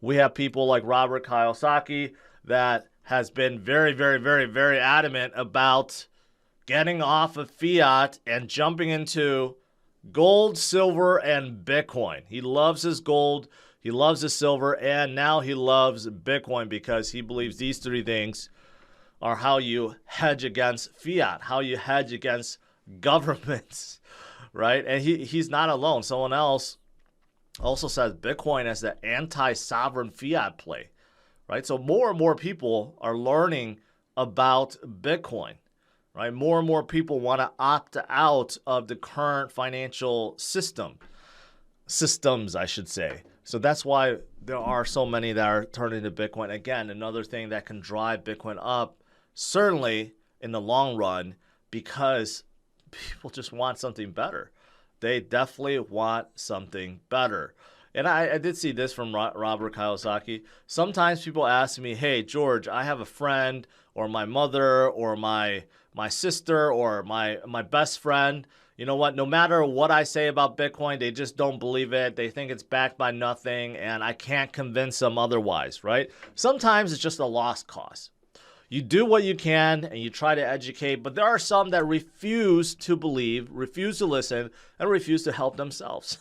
We have people like Robert Kiyosaki that has been very, very, very, very adamant about getting off of fiat and jumping into gold, silver, and Bitcoin. He loves his gold, he loves his silver, and now he loves Bitcoin because he believes these three things are how you hedge against fiat, how you hedge against governments, right? And he's not alone. Someone else also says Bitcoin as the anti-sovereign fiat play, right? So more and more people are learning about Bitcoin, right? More and more people want to opt out of the current financial systems, I should say. So that's why there are so many that are turning to Bitcoin. Again, another thing that can drive Bitcoin up, certainly in the long run, because people just want something better. They definitely want something better. And I did see this from Robert Kiyosaki. Sometimes people ask me, hey, George, I have a friend or my mother or my sister or my best friend. You know what? No matter what I say about Bitcoin, they just don't believe it. They think it's backed by nothing, and I can't convince them otherwise, right? Sometimes it's just a lost cause. You do what you can and you try to educate, but there are some that refuse to believe, refuse to listen, and refuse to help themselves.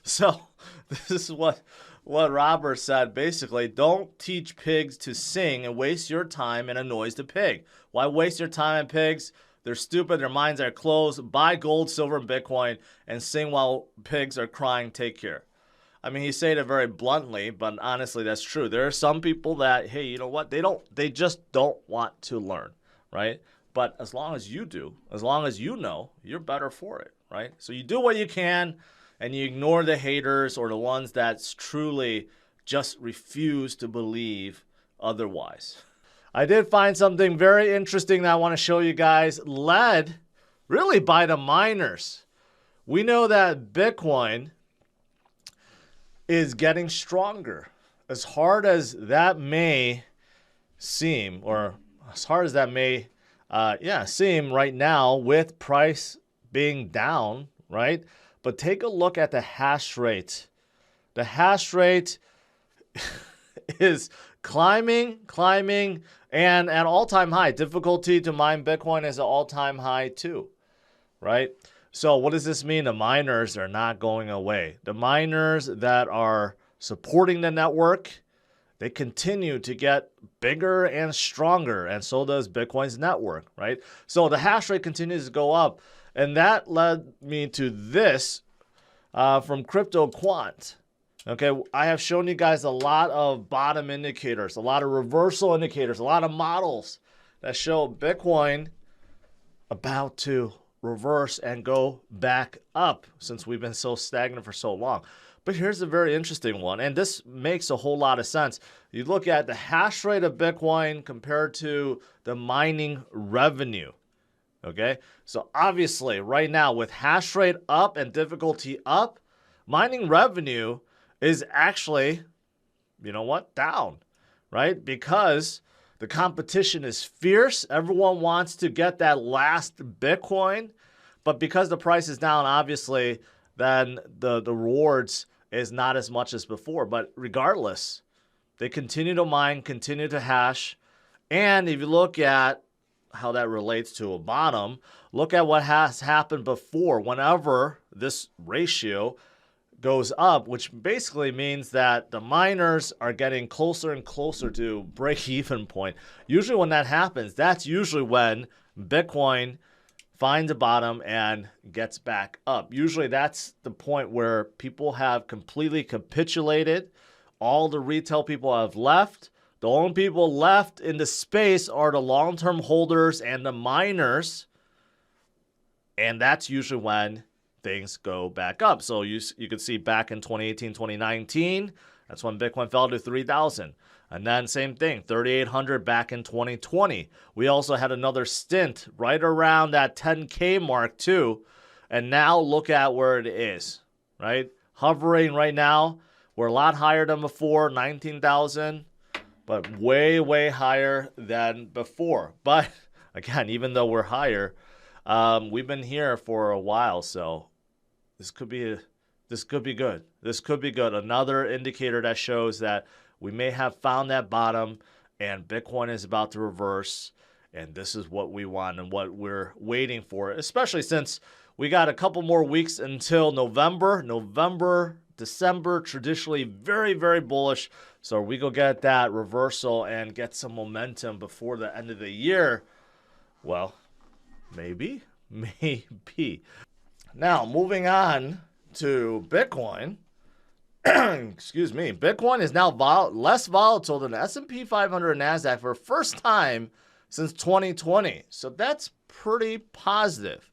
So this is what Robert said. Basically, don't teach pigs to sing and waste your time and annoys the pig. Why waste your time on pigs? They're stupid. Their minds are closed. Buy gold, silver, and Bitcoin and sing while pigs are crying. Take care. I mean, he said it very bluntly, but honestly, that's true. There are some people that, hey, you know what? They just don't want to learn, right? But as long as you do, as long as you know, you're better for it, right? So you do what you can and you ignore the haters or the ones that truly just refuse to believe otherwise. I did find something very interesting that I want to show you guys, led really by the miners. We know that Bitcoin is getting stronger. As hard as that may seem, or as hard as that may seem right now with price being down, right? But take a look at the hash rate. The hash rate is climbing, and at all-time high. Difficulty to mine Bitcoin is an all-time high too, right? So what does this mean? The miners are not going away. The miners that are supporting the network, they continue to get bigger and stronger, and so does Bitcoin's network, right? So the hash rate continues to go up, and that led me to this from Crypto Quant. Okay, I have shown you guys a lot of bottom indicators, a lot of reversal indicators, a lot of models that show Bitcoin about to reverse and go back up since we've been so stagnant for so long. But here's a very interesting one, and this makes a whole lot of sense. You look at the hash rate of Bitcoin compared to the mining revenue. Okay, so obviously right now with hash rate up and difficulty up, mining revenue is actually, you know what, down, right? Because the competition is fierce. Everyone wants to get that last Bitcoin, but because the price is down, obviously, then the rewards is not as much as before. But regardless, they continue to mine, continue to hash, and if you look at how that relates to a bottom, look at what has happened before. Whenever this ratio goes up, which basically means that the miners are getting closer and closer to break-even point. Usually when that happens, that's usually when Bitcoin finds a bottom and gets back up. Usually that's the point where people have completely capitulated. All the retail people have left. The only people left in the space are the long-term holders and the miners. And that's usually when things go back up. So you could see back in 2018, 2019, that's when Bitcoin fell to 3,000. And then same thing, 3,800 back in 2020. We also had another stint right around that 10K mark too. And now look at where it is, right? Hovering right now. We're a lot higher than before, 19,000, but way, way higher than before. But again, even though we're higher, we've been here for a while, so this could be This could be good. This could be good. Another indicator that shows that we may have found that bottom and Bitcoin is about to reverse. And this is what we want and what we're waiting for, especially since we got a couple more weeks until November. December, traditionally very, very bullish. So we go get that reversal and get some momentum before the end of the year. Well, maybe. Now, moving on to Bitcoin. Excuse me. Bitcoin is now less volatile than the S&P 500 and NASDAQ for the first time since 2020. So that's pretty positive.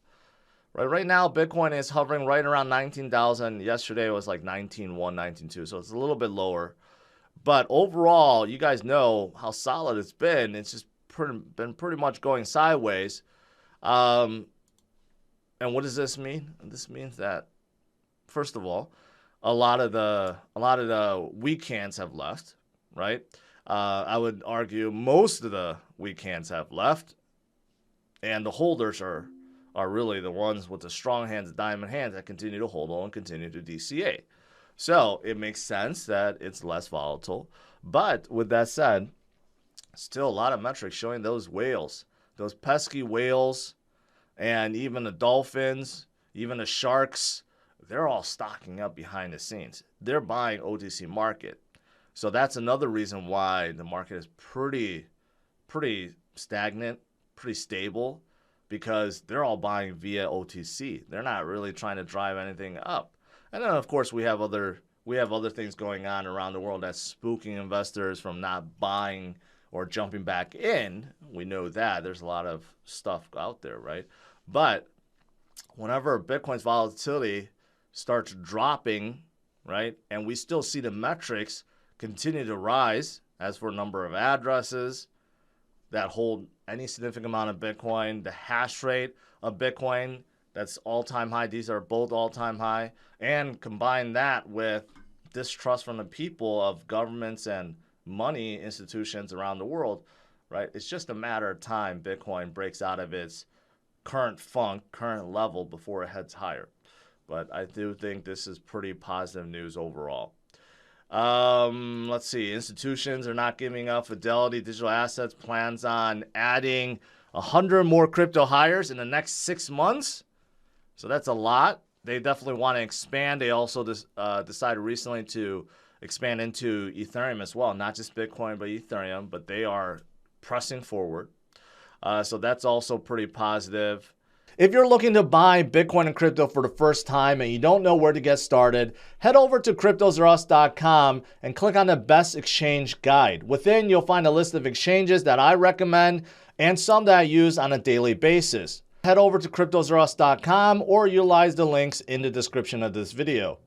Right now, Bitcoin is hovering right around 19,000. Yesterday it was like 19.1, 19.2. So it's a little bit lower. But overall, you guys know how solid it's been. It's just been pretty much going sideways. And what does this mean? This means that, first of all, a lot of the weak hands have left, right? I would argue most of the weak hands have left, and the holders are really the ones with the strong hands, the diamond hands that continue to hold on and continue to DCA. So it makes sense that it's less volatile. But with that said, still a lot of metrics showing those whales, those pesky whales, and even the dolphins, even the sharks, they're all stocking up behind the scenes. They're buying OTC market. So that's another reason why the market is pretty stagnant, pretty stable, because they're all buying via OTC. They're not really trying to drive anything up. And then of course we have other things going on around the world that's spooking investors from not buying or jumping back in. We know that there's a lot of stuff out there, right? But whenever Bitcoin's volatility starts dropping, right, and we still see the metrics continue to rise as for number of addresses that hold any significant amount of Bitcoin, the hash rate of Bitcoin, that's all-time high. These are both all-time high. And combine that with distrust from the people of governments and money institutions around the world, right? It's just a matter of time Bitcoin breaks out of its current level before it heads higher. But I do think this is pretty positive news overall. Let's see. Institutions are not giving up. Fidelity Digital Assets plans on adding 100 more crypto hires in the next 6 months. So that's a lot. They definitely want to expand. They also decided recently to expand into Ethereum as well. Not just Bitcoin, but Ethereum. But they are pressing forward. So that's also pretty positive. If you're looking to buy Bitcoin and crypto for the first time and you don't know where to get started, head over to CryptosRus.com and click on the best exchange guide. Within, you'll find a list of exchanges that I recommend and some that I use on a daily basis. Head over to CryptosRus.com or utilize the links in the description of this video.